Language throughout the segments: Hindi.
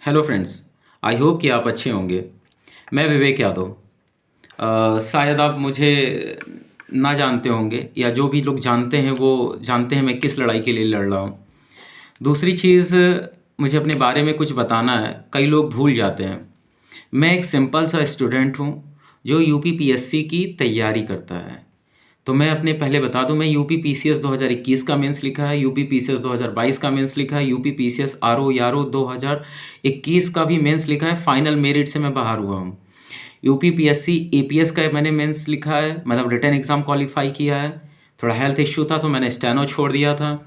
Hello friends. आई होप कि आप अच्छे होंगे। मैं विवेक यादव। शायद आप मुझे ना जानते होंगे या जो भी लोग जानते हैं वो जानते हैं मैं किस लड़ाई के लिए लड़ रहा हूँ। दूसरी चीज़, मुझे अपने बारे में कुछ बताना है, कई लोग भूल जाते हैं। मैं एक सिंपल सा स्टूडेंट हूँ जो यूपीपीएससी की तैयारी करता है। तो मैं अपने पहले बता दूं, मैं यूपी पीसीएस 2021 का मेंस लिखा है, यूपी पीसीएस 2022 का मेंस लिखा है, यूपी पीसीएस आरओ यारो 2021 का भी मेंस लिखा है। फाइनल मेरिट से मैं बाहर हुआ हूँ। यूपी पीएससी एपीएस का मैंने मेंस लिखा है, मतलब रिटन एग्ज़ाम क्वालिफाई किया है। थोड़ा हेल्थ इश्यू था तो मैंने स्टेनो छोड़ दिया था।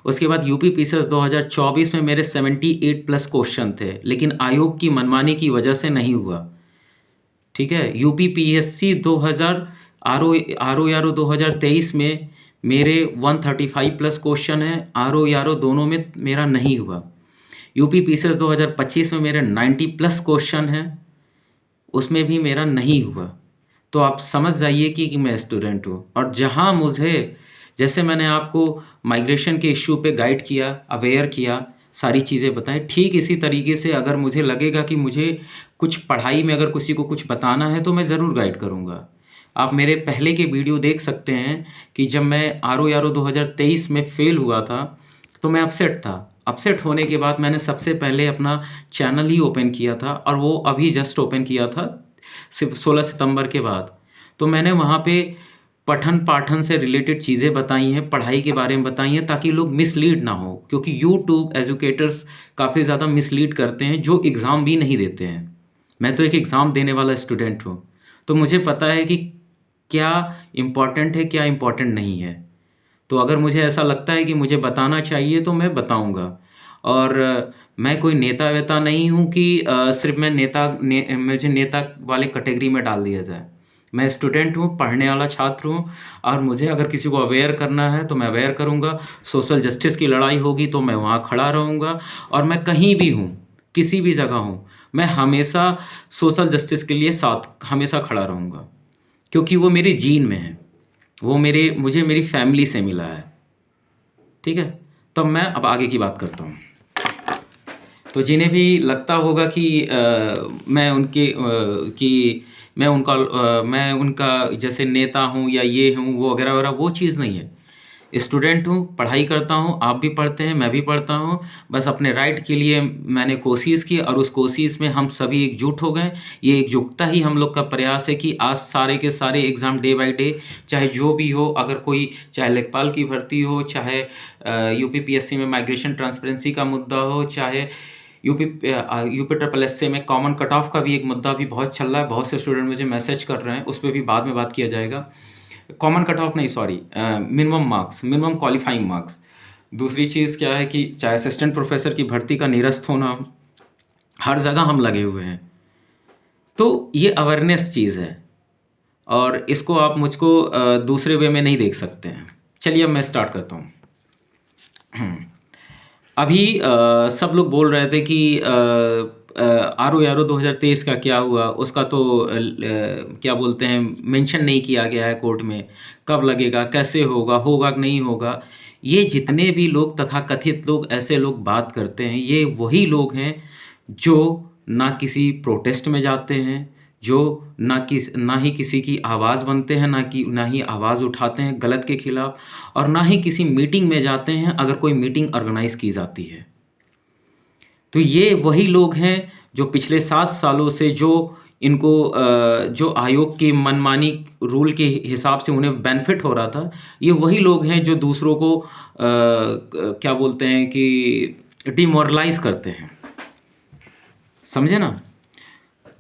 उसके बाद यूपी पीसीएस 2024 में मेरे 78 प्लस क्वेश्चन थे, लेकिन आयोग की मनमानी की वजह से नहीं हुआ। ठीक है। यूपी पीएससी 2000 आरओ यारो 2023 में मेरे 135 प्लस क्वेश्चन हैं, आरओ यारो दोनों में मेरा नहीं हुआ। यूपी पीसीएस 2025 में मेरे 90 प्लस क्वेश्चन हैं, उसमें भी मेरा नहीं हुआ। तो आप समझ जाइए कि मैं स्टूडेंट हूँ। और जहाँ मुझे, जैसे मैंने आपको माइग्रेशन के इश्यू पे गाइड किया, अवेयर किया, सारी चीज़ें बताएं, ठीक इसी तरीके से अगर मुझे लगेगा कि मुझे कुछ पढ़ाई में अगर किसी को कुछ बताना है तो मैं ज़रूर गाइड करूँगा। आप मेरे पहले के वीडियो देख सकते हैं कि जब मैं आरओ यारो 2023 में फ़ेल हुआ था तो मैं अपसेट था। अपसेट होने के बाद मैंने सबसे पहले अपना चैनल ही ओपन किया था, और वो अभी जस्ट ओपन किया था सिर्फ 16 सितंबर के बाद। तो मैंने वहाँ पे पठन पाठन से रिलेटेड चीज़ें बताई हैं, पढ़ाई के बारे में बताई हैं, ताकि लोग मिसलीड ना हो, क्योंकि यूट्यूब एजुकेटर्स काफ़ी ज़्यादा मिसलीड करते हैं जो एग्ज़ाम भी नहीं देते हैं। मैं तो एक एग्ज़ाम देने वाला स्टूडेंट हूँ, तो मुझे पता है कि क्या इम्पोर्टेंट है, क्या इम्पोर्टेंट नहीं है। तो अगर मुझे ऐसा लगता है कि मुझे बताना चाहिए तो मैं बताऊँगा। और मैं कोई नेता वेता नहीं हूँ कि सिर्फ़ मैं मुझे नेता वाले कैटेगरी में डाल दिया जाए। मैं स्टूडेंट हूँ, पढ़ने वाला छात्र हूँ, और मुझे अगर किसी को अवेयर करना है तो मैं अवेयर करूँगा। सोशल जस्टिस की लड़ाई होगी तो मैं वहाँ खड़ा रहूँगा। और मैं कहीं भी हूँ, किसी भी जगह हूँ, मैं हमेशा सोशल जस्टिस के लिए साथ हमेशा खड़ा रहूँगा, क्योंकि वो मेरे जीन में है। वो मुझे मेरी फैमिली से मिला है। ठीक है। तो मैं अब आगे की बात करता हूँ। तो जिन्हें भी लगता होगा कि मैं उनका जैसे नेता हूँ या ये हूँ वो वगैरह वगैरह, वो चीज़ नहीं है। स्टूडेंट हूँ, पढ़ाई करता हूँ, आप भी पढ़ते हैं, मैं भी पढ़ता हूँ। बस अपने राइट के लिए मैंने कोशिश की, और उस कोशिश में हम सभी एकजुट हो गए। ये एकजुटता ही हम लोग का प्रयास है कि आज सारे के सारे एग्ज़ाम डे बाय डे, चाहे जो भी हो, अगर कोई चाहे लेखपाल की भर्ती हो, चाहे यूपीपीएससी में माइग्रेशन ट्रांसपेरेंसी का मुद्दा हो, चाहे यूपी ट्रिपल एसए में कॉमन कट ऑफ का भी एक मुद्दा भी बहुत चल रहा है। बहुत से स्टूडेंट मुझे मैसेज कर रहे हैं, उस पर भी बाद में बात किया जाएगा। कॉमन कट ऑफ नहीं, sorry, minimum marks, minimum qualifying marks. दूसरी चीज़ क्या है कि चाहे असिस्टेंट प्रोफेसर की भर्ती का निरस्त होना, हर जगह हम लगे हुए हैं। तो ये अवेयरनेस चीज़ है, और इसको आप मुझको दूसरे वे में नहीं देख सकते हैं। चलिए अब मैं स्टार्ट करता हूँ। अभी सब लोग बोल रहे थे कि आरओ यारो 2023 का क्या हुआ, उसका तो क्या बोलते हैं, मेंशन नहीं किया गया है कोर्ट में, कब लगेगा, कैसे होगा, होगा कि नहीं होगा। ये जितने भी लोग तथाकथित लोग ऐसे लोग बात करते हैं, ये वही लोग हैं जो ना किसी प्रोटेस्ट में जाते हैं, जो ना ही किसी की आवाज़ बनते हैं, ना ही आवाज़ उठाते हैं गलत के खिलाफ, और ना ही किसी मीटिंग में जाते हैं अगर कोई मीटिंग ऑर्गेनाइज की जाती है। तो ये वही लोग हैं जो पिछले 7 सालों से जो आयोग के मनमानी रूल के हिसाब से उन्हें बेनिफिट हो रहा था, ये वही लोग हैं जो दूसरों को क्या बोलते हैं कि डिमोरलाइज़ करते हैं। समझे ना?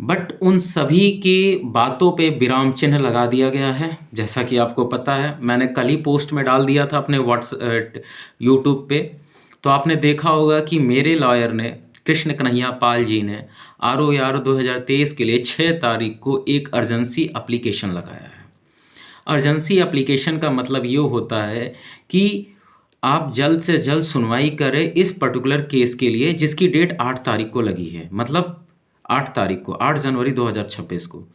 बट उन सभी की बातों पे विराम चिन्ह लगा दिया गया है। जैसा कि आपको पता है, मैंने कल ही पोस्ट में डाल दिया था अपने यूट्यूब पे। तो आपने देखा होगा कि मेरे लॉयर ने, कृष्ण कन्हैया पाल जी ने, आरओ यार 2023 के लिए 6 तारीख को एक अर्जेंसी एप्लीकेशन लगाया है। अर्जेंसी एप्लीकेशन का मतलब ये होता है कि आप जल्द से जल्द सुनवाई करें इस पर्टिकुलर केस के लिए, जिसकी डेट 8 तारीख को लगी है, मतलब 8 तारीख को, 8 जनवरी 2026 को।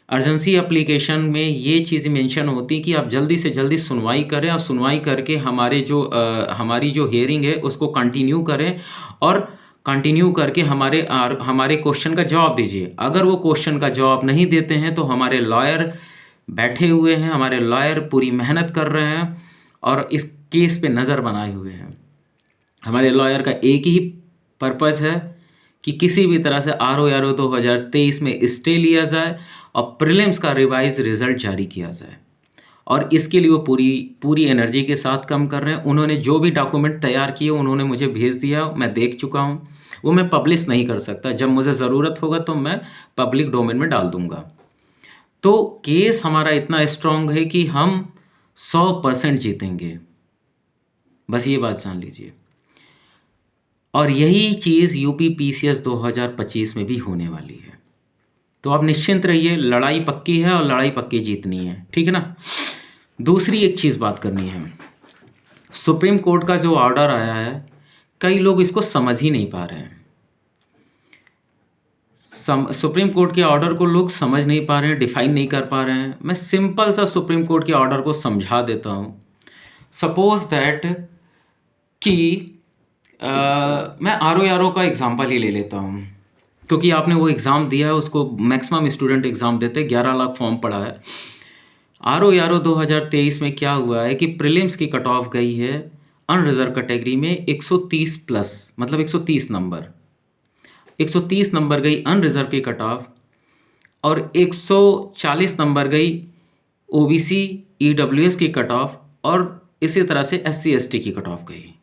अर्जेंसी एप्लीकेशन में ये चीज़ मेंशन होती कि आप जल्दी से जल्दी सुनवाई करें, और सुनवाई करके हमारी जो हियरिंग है उसको कंटिन्यू करें, और कंटिन्यू करके हमारे क्वेश्चन का जवाब दीजिए। अगर वो क्वेश्चन का जवाब नहीं देते हैं तो हमारे लॉयर बैठे हुए हैं, हमारे लॉयर पूरी मेहनत कर रहे हैं और इस केस पे नज़र बनाए हुए हैं। हमारे लॉयर का एक ही पर्पज़ है कि किसी भी तरह से RO 2023 में स्टे लिया जाए और प्रीलिम्स का रिवाइज रिज़ल्ट जारी किया जाए, और इसके लिए वो पूरी एनर्जी के साथ काम कर रहे हैं। उन्होंने जो भी डॉक्यूमेंट तैयार किए उन्होंने मुझे भेज दिया, मैं देख चुका हूँ। वो मैं पब्लिश नहीं कर सकता, जब मुझे ज़रूरत होगा तो मैं पब्लिक डोमेन में डाल दूँगा। तो केस हमारा इतना स्ट्रांग है कि हम 100% जीतेंगे, बस ये बात जान लीजिए। और यही चीज़ यूपी PCS 2025 में भी होने वाली है। तो आप निश्चिंत रहिए, लड़ाई पक्की है और लड़ाई पक्की जीतनी है, ठीक है ना। दूसरी एक चीज़ बात करनी है, सुप्रीम कोर्ट का जो ऑर्डर आया है, कई लोग इसको समझ ही नहीं पा रहे हैं। सुप्रीम कोर्ट के ऑर्डर को लोग समझ नहीं पा रहे हैं, डिफाइन नहीं कर पा रहे हैं। मैं सिंपल सा सुप्रीम कोर्ट के ऑर्डर को समझा देता हूँ। सपोज दैट कि मैं RO का एग्जांपल ही ले लेता हूँ, क्योंकि आपने वो एग्ज़ाम दिया है, उसको मैक्सिमम स्टूडेंट एग्ज़ाम देते, 11 लाख फॉर्म पड़ा है। RO 2023 में क्या हुआ है कि प्रीलिम्स की कट ऑफ गई है अनरिजर्व कैटेगरी में 130 प्लस, मतलब 130 नंबर, 130 नंबर गई अनरिजर्व की कट ऑफ, और 140 नंबर गई OBC EWS की कट ऑफ, और इसी तरह से SC ST की कट ऑफ गई।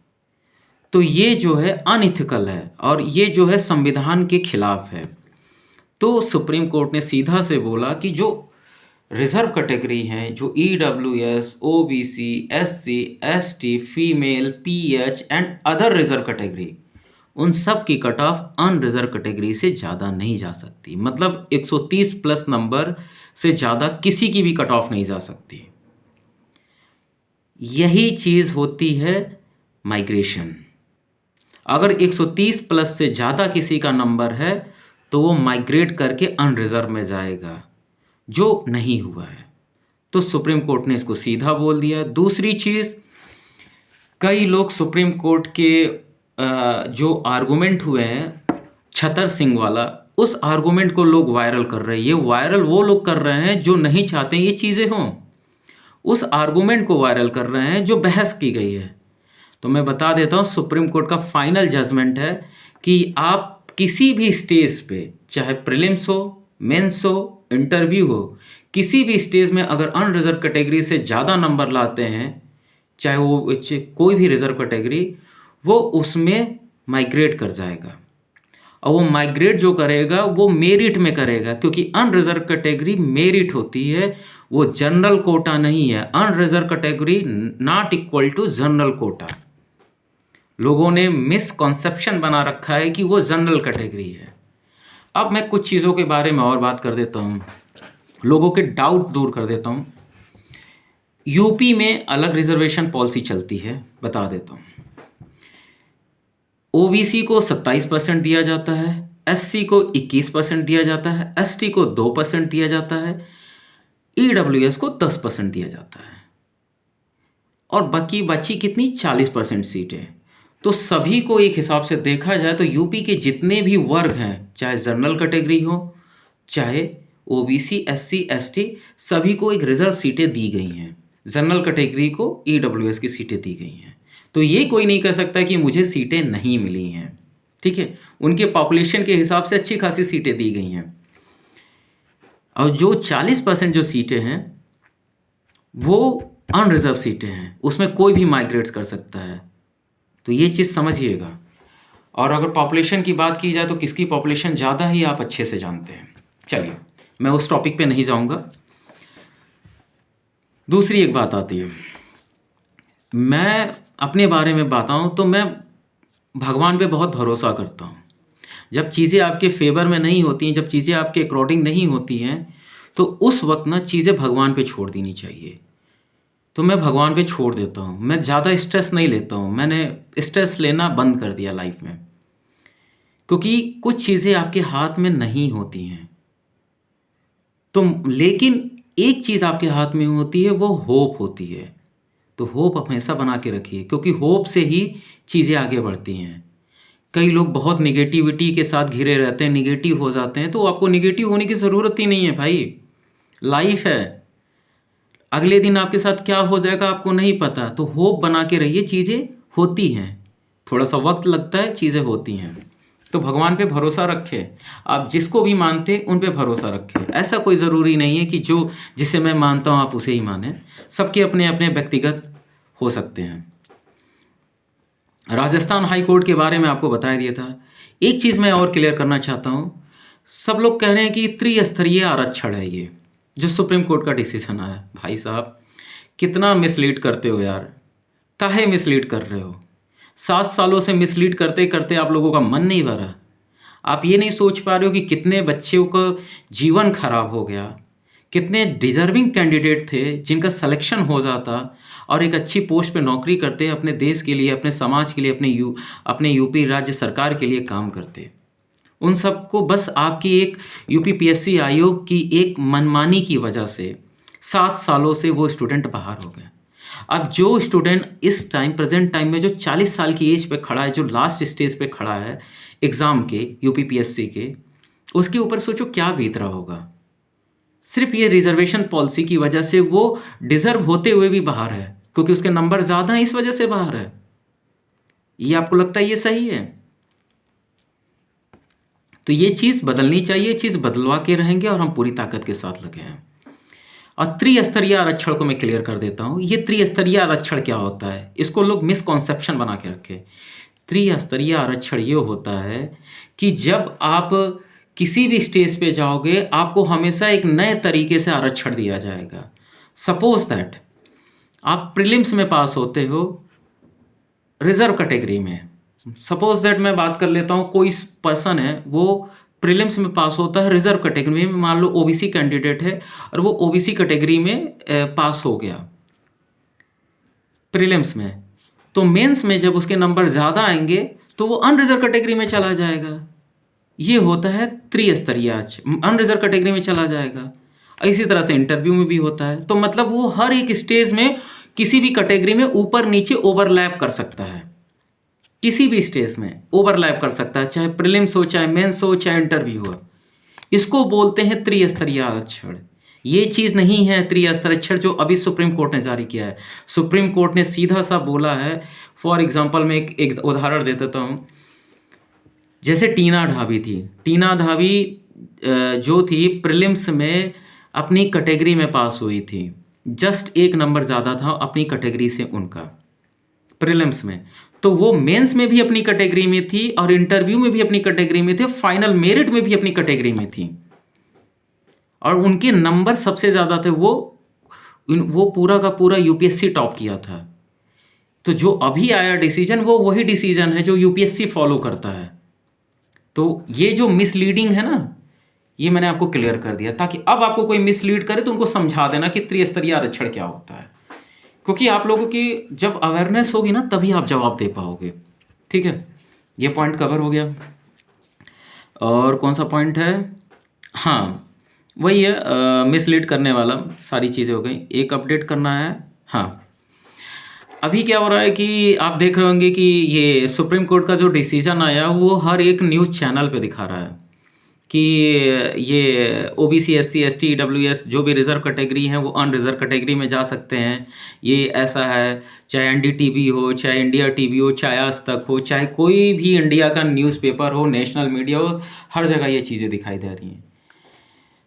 तो ये जो है अनइथिकल है और ये जो है संविधान के खिलाफ है। तो सुप्रीम कोर्ट ने सीधा से बोला कि जो रिजर्व कैटेगरी हैं, जो EWS, OBC, SC, ST, female, PH and other reserve category, उन सब की कट ऑफ अनरिजर्व कैटेगरी से ज़्यादा नहीं जा सकती। मतलब 130 प्लस नंबर से ज़्यादा किसी की भी कट ऑफ नहीं जा सकती। यही चीज़ होती है माइग्रेशन। अगर 130 प्लस से ज़्यादा किसी का नंबर है तो वो माइग्रेट करके अनरिजर्व में जाएगा, जो नहीं हुआ है। तो सुप्रीम कोर्ट ने इसको सीधा बोल दिया। दूसरी चीज़, कई लोग सुप्रीम कोर्ट के जो आर्गूमेंट हुए हैं छतर सिंह वाला, उस आर्गूमेंट को लोग वायरल कर रहे हैं। ये वायरल वो लोग कर रहे हैं जो नहीं चाहते ये चीज़ें हों, उस आर्गूमेंट को वायरल कर रहे हैं जो बहस की गई है। तो मैं बता देता हूँ, सुप्रीम कोर्ट का फाइनल जजमेंट है कि आप किसी भी स्टेज पे, चाहे प्रीलिम्स हो, मेंस हो, इंटरव्यू हो, किसी भी स्टेज में अगर अनरिजर्व कैटेगरी से ज़्यादा नंबर लाते हैं, चाहे वो कोई भी रिजर्व कैटेगरी, वो उसमें माइग्रेट कर जाएगा। और वो माइग्रेट जो करेगा वो मेरिट में करेगा, क्योंकि अनरिजर्व कैटेगरी मेरिट होती है, वो जनरल कोटा नहीं है। Unreserved category not equal to general quota. लोगों ने मिसकॉन्सेप्शन बना रखा है कि वो जनरल कैटेगरी है। अब मैं कुछ चीज़ों के बारे में और बात कर देता हूँ, लोगों के डाउट दूर कर देता हूँ। यूपी में अलग रिजर्वेशन पॉलिसी चलती है, बता देता हूँ। OBC को 27% दिया जाता है, SC को 21% दिया जाता है, ST को 2% दिया जाता है, EWS को 10% दिया जाता है, और बाकी बची कितनी 40% सीटें। तो सभी को एक हिसाब से देखा जाए तो यूपी के जितने भी वर्ग हैं, चाहे जनरल कैटेगरी हो, चाहे OBC, SC, ST, सभी को एक रिजर्व सीटें दी गई हैं। जनरल कैटेगरी को EWS की सीटें दी गई हैं। तो ये कोई नहीं कह सकता कि मुझे सीटें नहीं मिली हैं, ठीक है। उनके पॉपुलेशन के हिसाब से अच्छी खासी सीटें दी गई हैं। और जो 40% जो सीटें हैं वो अनरिजर्व सीटें हैं, उसमें कोई भी माइग्रेट कर सकता है। तो ये चीज़ समझिएगा। और अगर पॉपुलेशन की बात की जाए तो किसकी पॉपुलेशन ज़्यादा है आप अच्छे से जानते हैं। चलिए, मैं उस टॉपिक पे नहीं जाऊंगा। दूसरी एक बात आती है, मैं अपने बारे में बताऊं तो मैं भगवान पे बहुत भरोसा करता हूं। जब चीज़ें आपके फेवर में नहीं होती हैं, जब चीज़ें आपके अकॉर्डिंग नहीं होती हैं, तो उस वक्त ना चीज़ें भगवान पे छोड़ देनी चाहिए। तो मैं भगवान पे छोड़ देता हूँ। मैं ज़्यादा स्ट्रेस नहीं लेता हूँ, मैंने स्ट्रेस लेना बंद कर दिया लाइफ में, क्योंकि कुछ चीज़ें आपके हाथ में नहीं होती हैं। तो लेकिन एक चीज़ आपके हाथ में होती है, वो होप होती है। तो होप हमेशा बना के रखिए, क्योंकि होप से ही चीज़ें आगे बढ़ती हैं। कई लोग बहुत निगेटिविटी के साथ घिरे रहते हैं, निगेटिव हो जाते हैं, तो आपको निगेटिव होने की ज़रूरत ही नहीं है भाई। लाइफ है, अगले दिन आपके साथ क्या हो जाएगा आपको नहीं पता, तो होप बना के रहिए, चीज़ें होती हैं, थोड़ा सा वक्त लगता है, चीज़ें होती हैं। तो भगवान पे भरोसा रखें, आप जिसको भी मानते उन पे भरोसा रखें। ऐसा कोई ज़रूरी नहीं है कि जो जिसे मैं मानता हूँ आप उसे ही मानें, सबके अपने अपने व्यक्तिगत हो सकते हैं। राजस्थान हाई कोर्ट के बारे में आपको बता दिया था। एक चीज़ मैं और क्लियर करना चाहता हूँ, सब लोग कह रहे हैं कि त्रिस्तरीय आरक्षण है ये जो सुप्रीम कोर्ट का डिसीजन आया। भाई साहब कितना मिसलीड करते हो यार, काहे मिसलीड कर रहे हो? 7 सालों से मिसलीड करते करते आप लोगों का मन नहीं भरा। आप ये नहीं सोच पा रहे हो कि कितने बच्चों का जीवन खराब हो गया, कितने डिज़र्विंग कैंडिडेट थे जिनका सिलेक्शन हो जाता और एक अच्छी पोस्ट पे नौकरी करते, अपने देश के लिए, अपने समाज के लिए, अपने यूपी राज्य सरकार के लिए काम करते। उन सबको बस आपकी एक यूपीपीएससी आयोग की एक मनमानी की वजह से 7 सालों से वो स्टूडेंट बाहर हो गए। अब जो स्टूडेंट इस टाइम प्रेजेंट टाइम में जो 40 साल की एज पे खड़ा है, जो लास्ट स्टेज पे खड़ा है एग्ज़ाम के, यूपीपीएससी के, उसके ऊपर सोचो क्या बीत रहा होगा। सिर्फ ये रिजर्वेशन पॉलिसी की वजह से वो डिजर्व होते हुए भी बाहर है, क्योंकि उसके नंबर ज़्यादा हैं, इस वजह से बाहर है। ये आपको लगता है ये सही है? तो ये चीज़ बदलनी चाहिए, चीज़ बदलवा के रहेंगे और हम पूरी ताकत के साथ लगे हैं। और त्रिस्तरीय आरक्षण को मैं क्लियर कर देता हूँ। ये त्रिस्तरीय आरक्षण क्या होता है, इसको लोग मिसकॉन्सेप्शन बना के रखे। त्रिस्तरीय आरक्षण ये होता है कि जब आप किसी भी स्टेज पे जाओगे आपको हमेशा एक नए तरीके से आरक्षण दिया जाएगा। सपोज दैट आप प्रीलिम्स में पास होते हो रिजर्व कैटेगरी में, सपोज दैट मैं बात कर लेता हूँ, कोई पर्सन है वो प्रीलिम्स में पास होता है रिजर्व कैटेगरी में, मान लो ओबीसी कैंडिडेट है और वो ओबीसी कैटेगरी में पास हो गया प्रीलिम्स में, तो मेंस में जब उसके नंबर ज़्यादा आएंगे तो वो अनरिजर्व कैटेगरी में चला जाएगा। ये होता है त्रिस्तरीय, अनरिजर्व कैटेगरी में चला जाएगा। इसी तरह से इंटरव्यू में भी होता है। तो मतलब वो हर एक स्टेज में किसी भी कैटेगरी में ऊपर नीचे ओवरलैप कर सकता है, किसी भी स्टेज में ओवरलैप कर सकता है, चाहे प्रीलिम्स हो, चाहे मेंस हो, चाहे इंटरव्यू हो। इसको बोलते हैं त्रिस्तरीय आरक्षण। ये चीज़ नहीं है त्रिस्तरीय आरक्षण जो अभी सुप्रीम कोर्ट ने जारी किया है। सुप्रीम कोर्ट ने सीधा सा बोला है, फॉर एग्जाम्पल मैं एक उदाहरण दे देता हूँ। जैसे टीना ढाबी थी, टीना ढाबी जो थी प्रीलिम्स में अपनी कैटेगरी में पास हुई थी, जस्ट एक नंबर ज़्यादा था अपनी कैटेगरी से उनका प्रीलिम्स में, तो वो मेंस में भी अपनी कैटेगरी में थी और इंटरव्यू में भी अपनी कैटेगरी में थे, फाइनल मेरिट में भी अपनी कैटेगरी में थी और उनके नंबर सबसे ज़्यादा थे। वो पूरा का पूरा यूपीएससी टॉप किया था। तो जो अभी आया डिसीजन वो वही डिसीजन है जो यूपीएससी फॉलो करता है। तो ये जो मिसलीडिंग है ना, ये मैंने आपको क्लियर कर दिया ताकि अब आपको कोई मिसलीड करे तो उनको समझा देना कि त्रिस्तरीय आरक्षण क्या होता है, क्योंकि आप लोगों की जब अवेयरनेस होगी ना तभी आप जवाब दे पाओगे। ठीक है, ये पॉइंट कवर हो गया। और कौन सा पॉइंट है? हाँ वही है, मिसलीड करने वाला, सारी चीज़ें हो गई। एक अपडेट करना है। हाँ, अभी क्या हो रहा है कि आप देख रहे होंगे कि ये सुप्रीम कोर्ट का जो डिसीजन आया वो हर एक न्यूज़ चैनल पे दिखा रहा है कि ये ओबीसी एससी एसटी ईडब्ल्यूएस जो भी रिजर्व कैटेगरी हैं वो अनरिजर्व कैटेगरी में जा सकते हैं। ये ऐसा है, चाहे एनडीटीवी हो, चाहे इंडिया टीवी हो, चाहे आज तक हो, चाहे कोई भी इंडिया का न्यूज़पेपर हो, नेशनल मीडिया हो, हर जगह ये चीज़ें दिखाई दे रही हैं।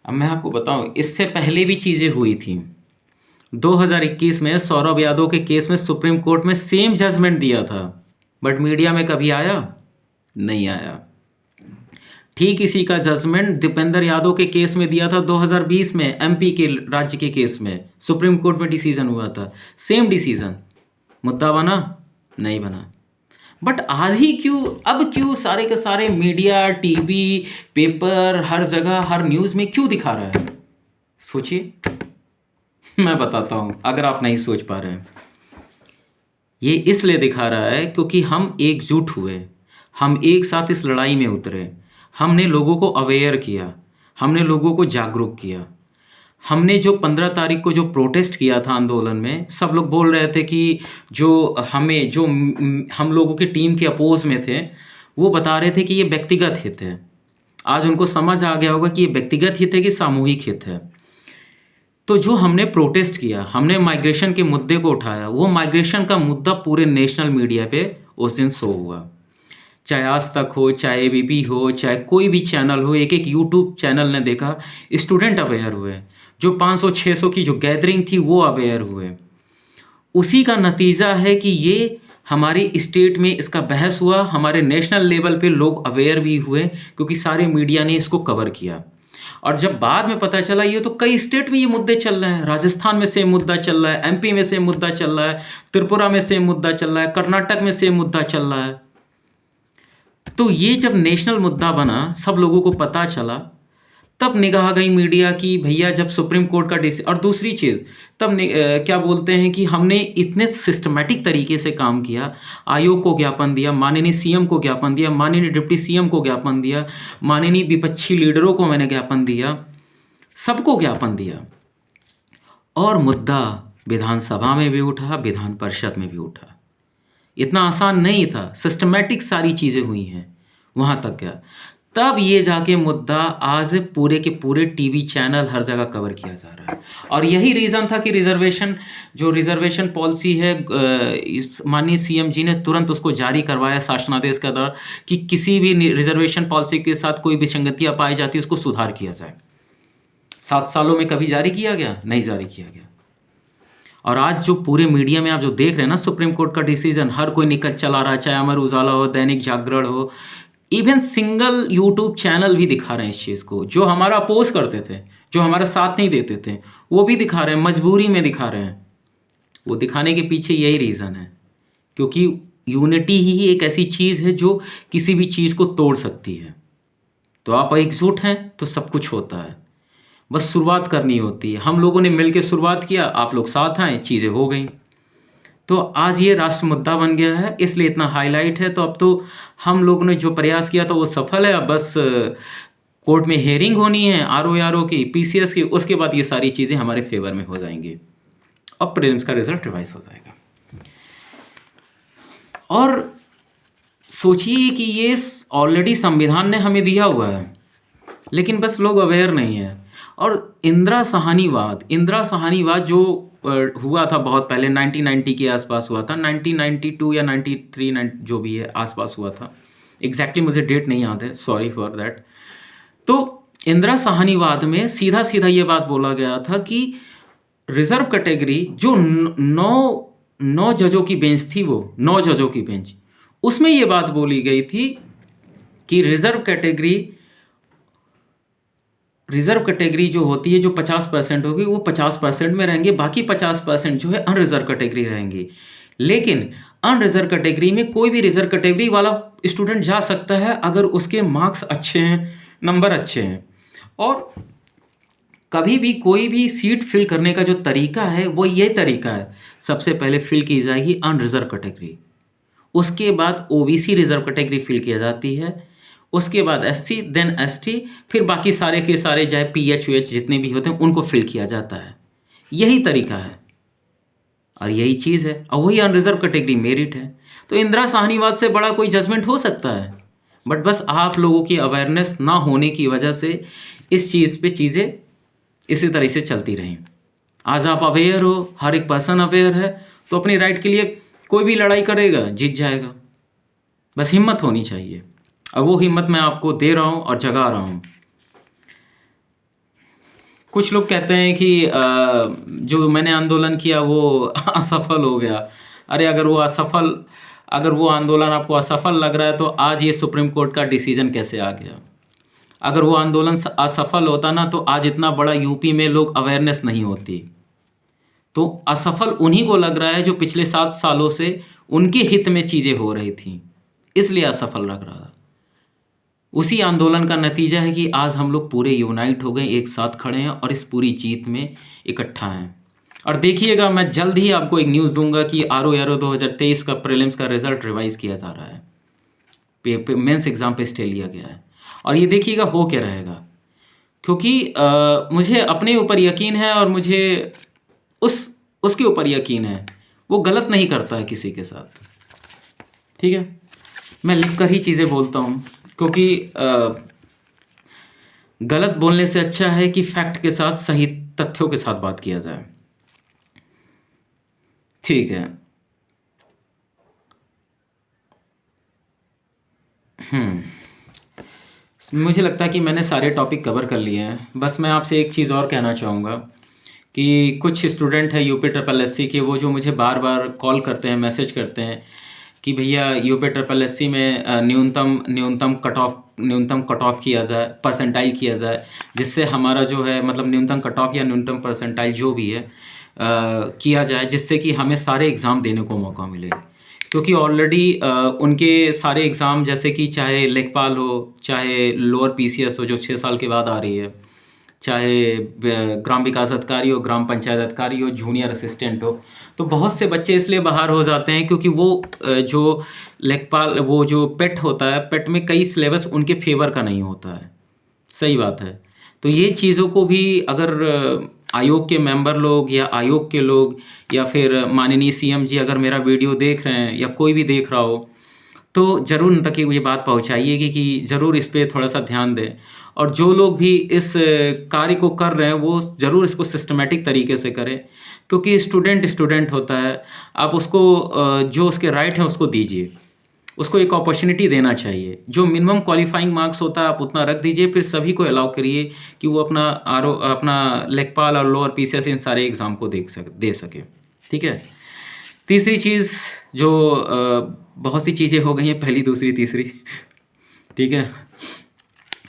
अब मैं आपको बताऊं, इससे पहले भी चीज़ें हुई थी। 2021 में सौरभ यादव के केस में सुप्रीम कोर्ट में सेम जजमेंट दिया था, बट मीडिया में कभी आया नहीं आया। ठीक इसी का जजमेंट दीपेंद्र यादव के केस में दिया था 2020 में, एमपी के राज्य के केस में सुप्रीम कोर्ट में डिसीजन हुआ था, सेम डिसीजन। मुद्दा बना नहीं बना। बट आज ही क्यों, अब क्यों सारे के सारे मीडिया, टीवी, पेपर, हर जगह हर न्यूज़ में क्यों दिखा रहा है? सोचिए, मैं बताता हूँ अगर आप नहीं सोच पा रहे हैं। ये इसलिए दिखा रहा है क्योंकि हम एकजुट हुए, हम एक साथ इस लड़ाई में उतरे, हमने लोगों को अवेयर किया, हमने लोगों को जागरूक किया। हमने जो 15 तारीख को जो प्रोटेस्ट किया था आंदोलन में, सब लोग बोल रहे थे कि जो हम लोगों की टीम के अपोज में थे वो बता रहे थे कि ये व्यक्तिगत हित है। आज उनको समझ आ गया होगा कि ये व्यक्तिगत हित है कि सामूहिक हित है। तो जो हमने प्रोटेस्ट किया, हमने माइग्रेशन के मुद्दे को उठाया, वो माइग्रेशन का मुद्दा पूरे नेशनल मीडिया पे उस दिन शो हुआ। चाहे आज तक हो, चाहे एबीपी हो, चाहे कोई भी चैनल हो, एक एक यूट्यूब चैनल ने देखा, स्टूडेंट अवेयर हुए, जो 500-600 की जो गैदरिंग थी वो अवेयर हुए। उसी का नतीजा है कि ये हमारी स्टेट में इसका बहस हुआ, हमारे नेशनल लेवल पे लोग अवेयर भी हुए क्योंकि सारे मीडिया ने इसको कवर किया। और जब बाद में पता चला ये तो कई स्टेट में ये मुद्दे चल रहे हैं, राजस्थान में सेम मुद्दा चल रहा है, एमपी में सेम मुद्दा चल रहा है, त्रिपुरा में सेम मुद्दा चल रहा है, कर्नाटक में सेम मुद्दा चल रहा है। तो ये जब नेशनल मुद्दा बना, सब लोगों को पता चला, तब निगाह गई मीडिया की, भैया जब सुप्रीम कोर्ट का और दूसरी चीज़ तब क्या बोलते हैं कि हमने इतने सिस्टमेटिक तरीके से काम किया, आयोग को ज्ञापन दिया, माननीय सीएम को ज्ञापन दिया, माननीय डिप्टी सीएम को ज्ञापन दिया, माननीय विपक्षी लीडरों को मैंने ज्ञापन दिया, सबको ज्ञापन दिया, और मुद्दा विधानसभा में भी उठा, विधान परिषद में भी उठा। इतना आसान नहीं था, सिस्टमेटिक सारी चीज़ें हुई हैं, वहाँ तक गया। तब ये जाके मुद्दा आज पूरे के पूरे टीवी चैनल हर जगह कवर किया जा रहा है। और यही रीज़न था कि रिजर्वेशन पॉलिसी है, माननीय सीएम जी ने तुरंत उसको जारी करवाया शासनादेश के द्वारा कि किसी भी रिजर्वेशन पॉलिसी के साथ कोई विसंगतियाँ पाई जाती है उसको सुधार किया जाए। 7 सालों में कभी जारी किया गया? नहीं जारी किया गया। और आज जो पूरे मीडिया में आप जो देख रहे हैं ना, सुप्रीम कोर्ट का डिसीजन हर कोई निकल चला रहा है, चाहे अमर उजाला हो, दैनिक जागरण हो, इवन सिंगल यूट्यूब चैनल भी दिखा रहे हैं इस चीज़ को। जो हमारा अपोज करते थे, जो हमारा साथ नहीं देते थे, वो भी दिखा रहे हैं, मजबूरी में दिखा रहे हैं। वो दिखाने के पीछे यही रीज़न है, क्योंकि यूनिटी ही एक ऐसी चीज़ है जो किसी भी चीज़ को तोड़ सकती है। तो आप एकजुट हैं तो सब कुछ होता है, बस शुरुआत करनी होती है। हम लोगों ने मिलकर शुरुआत किया, आप लोग साथ आए, चीज़ें हो गई। तो आज ये राष्ट्र मुद्दा बन गया है, इसलिए इतना हाईलाइट है। तो अब तो हम लोगों ने जो प्रयास किया था वो सफल है। अब बस कोर्ट में हियरिंग होनी है आरओ की, पीसीएस की, उसके बाद ये सारी चीज़ें हमारे फेवर में हो जाएंगी और प्रीलिम्स का रिजल्ट रिवाइज हो जाएगा। और सोचिए कि ये ऑलरेडी संविधान ने हमें दिया हुआ है, लेकिन बस लोग अवेयर नहीं है। और इंदिरा साहनीवाद जो हुआ था बहुत पहले, 1990 के आसपास हुआ था, 1992 या 93 जो भी है आसपास हुआ था, एग्जैक्टली मुझे डेट नहीं याद है, सॉरी फॉर दैट। तो इंदिरा साहनीवाद में सीधा सीधा ये बात बोला गया था कि रिजर्व कैटेगरी जो 9 जजों की बेंच थी, वो 9 जजों की बेंच, उसमें ये बात बोली गई थी कि रिजर्व कैटेगरी जो होती है, जो 50% होगी, वो 50% में रहेंगे, बाकी 50% जो है अनरिजर्व कैटेगरी रहेंगी। लेकिन अनरिजर्व कैटेगरी में कोई भी रिजर्व कैटेगरी वाला स्टूडेंट जा सकता है अगर उसके मार्क्स अच्छे हैं, नंबर अच्छे हैं। और कभी भी कोई भी सीट फिल करने का जो तरीका है वो ये तरीका है, सबसे पहले फिल की जाएगी अनरिजर्व कैटेगरी, उसके बाद ओबीसी रिजर्व कैटेगरी फिल की जाती है, उसके बाद एससी, देन एसटी, फिर बाकी सारे के सारे चाहे पीएच जितने भी होते हैं उनको फिल किया जाता है। यही तरीका है और यही चीज़ है, और वही अनरिजर्व कैटेगरी मेरिट है। तो इंदिरा साहनीवाद से बड़ा कोई जजमेंट हो सकता है, बट बस आप लोगों की अवेयरनेस ना होने की वजह से इस चीज़ पे चीज़ें इसी तरह से चलती रहीं। आज आप अवेयर हो, हर एक पर्सन अवेयर है, तो अपनी राइट के लिए कोई भी लड़ाई करेगा, जीत जाएगा। बस हिम्मत होनी चाहिए, और वो हिम्मत मैं आपको दे रहा हूँ और जगा रहा हूँ। कुछ लोग कहते हैं कि जो मैंने आंदोलन किया वो असफल हो गया। अरे अगर वो आंदोलन आपको असफल लग रहा है तो आज ये सुप्रीम कोर्ट का डिसीजन कैसे आ गया? अगर वो आंदोलन असफल होता ना तो आज इतना बड़ा यूपी में लोग अवेयरनेस नहीं होती। तो असफल उन्हीं को लग रहा है जो पिछले 7 सालों से उनके हित में चीज़ें हो रही थी, इसलिए असफल लग रहा था। उसी आंदोलन का नतीजा है कि आज हम लोग पूरे यूनाइट हो गए, एक साथ खड़े हैं और इस पूरी जीत में इकट्ठा हैं। और देखिएगा, मैं जल्द ही आपको एक न्यूज़ दूंगा कि आरओ 2023 का प्रीलिम्स का रिजल्ट रिवाइज किया जा रहा है, मेंस एग्जाम पे स्टे लिया गया है। और ये देखिएगा हो क्या रहेगा, क्योंकि मुझे अपने ऊपर यकीन है और मुझे उसके ऊपर यकीन है, वो गलत नहीं करता है किसी के साथ। ठीक है। मैं लिख कर ही चीज़ें बोलता हूँ, क्योंकि गलत बोलने से अच्छा है कि फैक्ट के साथ, सही तथ्यों के साथ बात किया जाए। ठीक है। मुझे लगता है कि मैंने सारे टॉपिक कवर कर लिए हैं। बस मैं आपसे एक चीज़ और कहना चाहूँगा कि कुछ स्टूडेंट हैं यूपी ट्रिपल एससी के, वो जो मुझे बार बार कॉल करते हैं, मैसेज करते हैं कि भैया यूपी ट्रिपल एससी में न्यूनतम कट ऑफ किया जाए, परसेंटाइल किया जाए, जिससे हमारा जो है मतलब न्यूनतम कट ऑफ या न्यूनतम परसेंटाइल जो भी है किया जाए, जिससे कि हमें सारे एग्ज़ाम देने को मौका मिले। क्योंकि ऑलरेडी उनके सारे एग्ज़ाम, जैसे कि चाहे लेखपाल हो, चाहे लोअर पीसीएस हो जो 6 साल के बाद आ रही है, चाहे ग्राम विकास अधिकारी हो, ग्राम पंचायत अधिकारी हो, जूनियर असिस्टेंट हो, तो बहुत से बच्चे इसलिए बाहर हो जाते हैं क्योंकि वो जो लेखपाल, वो जो पेट होता है, पेट में कई सिलेबस उनके फेवर का नहीं होता है। सही बात है। तो ये चीज़ों को भी अगर आयोग के मेंबर लोग या आयोग के लोग या फिर माननीय सीएम जी अगर मेरा वीडियो देख रहे हैं या कोई भी देख रहा हो, तो ज़रूर उन तक ये बात पहुँचाइएगी कि ज़रूर इस पे थोड़ा-सा ध्यान दें। और जो लोग भी इस कार्य को कर रहे हैं, वो ज़रूर इसको सिस्टमैटिक तरीके से करें, क्योंकि स्टूडेंट होता है। आप उसको जो उसके राइट हैं उसको दीजिए। उसको एक अपॉर्च्युनिटी देना चाहिए। जो मिनिमम क्वालिफाइंग मार्क्स होता है आप उतना रख दीजिए, फिर सभी को अलाउ करिए कि वो अपना लेखपाल और लोअर पीसीएस इन सारे एग्ज़ाम को दे सके। ठीक है? तीसरी चीज़ जो बहुत सी चीज़ें हो गई हैं, पहली, दूसरी, तीसरी। ठीक है?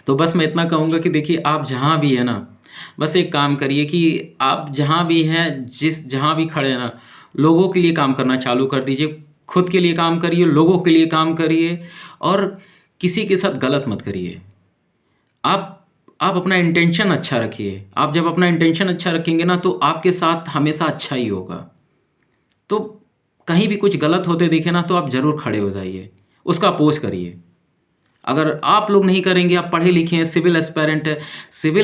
तो बस मैं इतना कहूँगा कि देखिए, आप जहाँ भी हैं ना, बस एक काम करिए कि आप जहाँ भी हैं, जहाँ भी खड़े हैं ना, लोगों के लिए काम करना चालू कर दीजिए। खुद के लिए काम करिए, लोगों के लिए काम करिए और किसी के साथ गलत मत करिए। आप अपना इंटेंशन अच्छा रखिए। आप जब अपना इंटेंशन अच्छा रखेंगे ना, तो आपके साथ हमेशा अच्छा ही होगा। तो कहीं भी कुछ गलत होते दिखे ना, तो आप ज़रूर खड़े हो जाइए, उसका अपोज़ करिए। अगर आप लोग नहीं करेंगे, आप पढ़े लिखे हैं, सिविल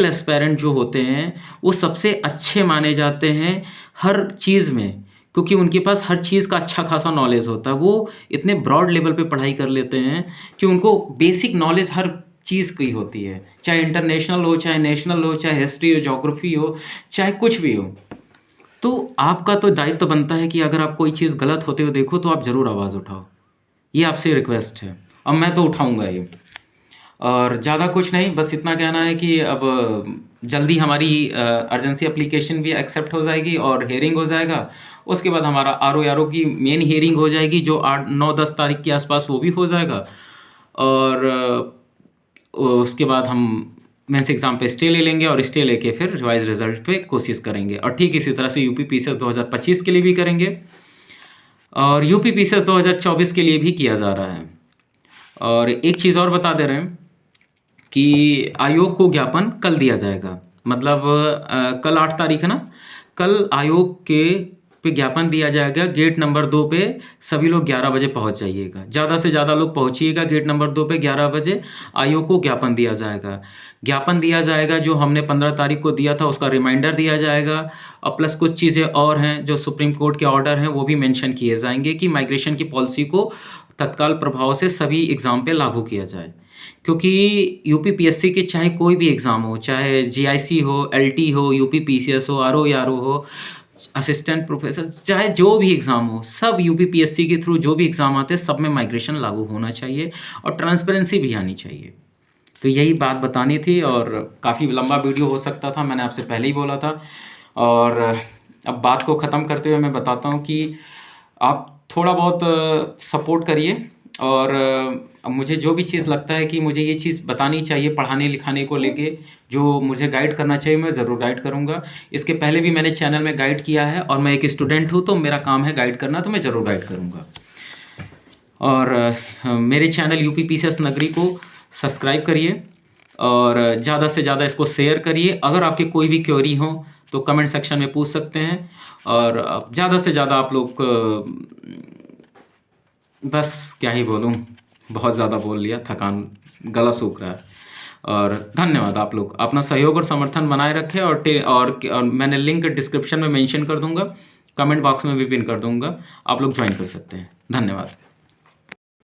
एस्पायरेंट जो होते हैं, वो सबसे अच्छे माने जाते हैं हर चीज़ में, क्योंकि उनके पास हर चीज़ का अच्छा खासा नॉलेज होता है। वो इतने ब्रॉड लेवल पे पढ़ाई कर लेते हैं कि उनको बेसिक नॉलेज हर चीज़ की होती है, चाहे इंटरनेशनल हो, चाहे नेशनल हो, चाहे हिस्ट्री हो, ज्योग्राफी हो, चाहे कुछ भी हो। तो आपका तो दायित्व बनता है कि अगर आप कोई चीज़ गलत होते हुए देखो, तो आप ज़रूर आवाज़ उठाओ। ये आपसे रिक्वेस्ट है और मैं तो उठाऊँगा ही। और ज़्यादा कुछ नहीं, बस इतना कहना है कि अब जल्दी हमारी अर्जेंसी एप्लीकेशन भी एक्सेप्ट हो जाएगी और हियरिंग हो जाएगा। उसके बाद हमारा आरओ की मेन हियरिंग हो जाएगी, जो 8, 9, 10 तारीख के आसपास वो भी हो जाएगा। और उसके बाद हम मेंस एग्ज़ाम पे स्टे ले लेंगे और स्टे लेके फिर रिवाइज़ रिज़ल्ट पे कोशिश करेंगे। और ठीक इसी तरह से यूपी पीसीएस 2025 के लिए भी करेंगे और यूपी पीसीएस 2024 के लिए भी किया जा रहा है। और एक चीज़ और बता दे रहे हैं कि आयोग को ज्ञापन कल दिया जाएगा। मतलब कल 8 तारीख है ना, कल आयोग के पे ज्ञापन दिया जाएगा। गेट नंबर 2 पे सभी लोग 11 बजे पहुंच जाइएगा। ज़्यादा से ज़्यादा लोग पहुंचिएगा। गेट नंबर 2 पे 11 बजे आयोग को ज्ञापन दिया जाएगा। ज्ञापन दिया जाएगा जो हमने 15 तारीख को दिया था, उसका रिमाइंडर दिया जाएगा। और प्लस कुछ चीज़ें और हैं जो सुप्रीम कोर्ट के ऑर्डर हैं, वो भी मेंशन किए जाएंगे कि माइग्रेशन की पॉलिसी को तत्काल प्रभाव से सभी एग्ज़ाम पे लागू किया जाए। क्योंकि यूपी पीएससी के चाहे कोई भी एग्ज़ाम हो, चाहे जीआईसी हो, एलटी हो, यूपी पीसीएस हो, आरओ हो, असिस्टेंट प्रोफेसर, चाहे जो भी एग्ज़ाम हो, सब यूपी पीएससी के थ्रू जो भी एग्ज़ाम आते हैं, सब में माइग्रेशन लागू होना चाहिए और ट्रांसपेरेंसी भी आनी चाहिए। तो यही बात बतानी थी और काफ़ी लंबा वीडियो हो सकता था, मैंने आपसे पहले ही बोला था। और अब बात को ख़त्म करते हुए मैं बताता हूँ कि आप थोड़ा बहुत सपोर्ट करिए और मुझे जो भी चीज़ लगता है कि मुझे ये चीज़ बतानी चाहिए पढ़ाने लिखाने को लेके, जो मुझे गाइड करना चाहिए, मैं ज़रूर गाइड करूँगा। इसके पहले भी मैंने चैनल में गाइड किया है और मैं एक स्टूडेंट हूँ, तो मेरा काम है गाइड करना, तो मैं ज़रूर गाइड करूँगा। और मेरे चैनल यूपी पीसीएस नगरी को सब्सक्राइब करिए और ज़्यादा से ज़्यादा इसको शेयर करिए। अगर आपके कोई भी क्वेरी हो तो कमेंट सेक्शन में पूछ सकते हैं। और ज़्यादा से ज़्यादा आप लोग बस क्या ही बोलूँ, बहुत ज़्यादा बोल लिया, थकान, गला सूख रहा है। और धन्यवाद, आप लोग अपना सहयोग और समर्थन बनाए रखें। और मैंने लिंक डिस्क्रिप्शन में मेंशन कर दूंगा, कमेंट बॉक्स में भी पिन कर दूंगा, आप लोग ज्वाइन कर सकते हैं। धन्यवाद।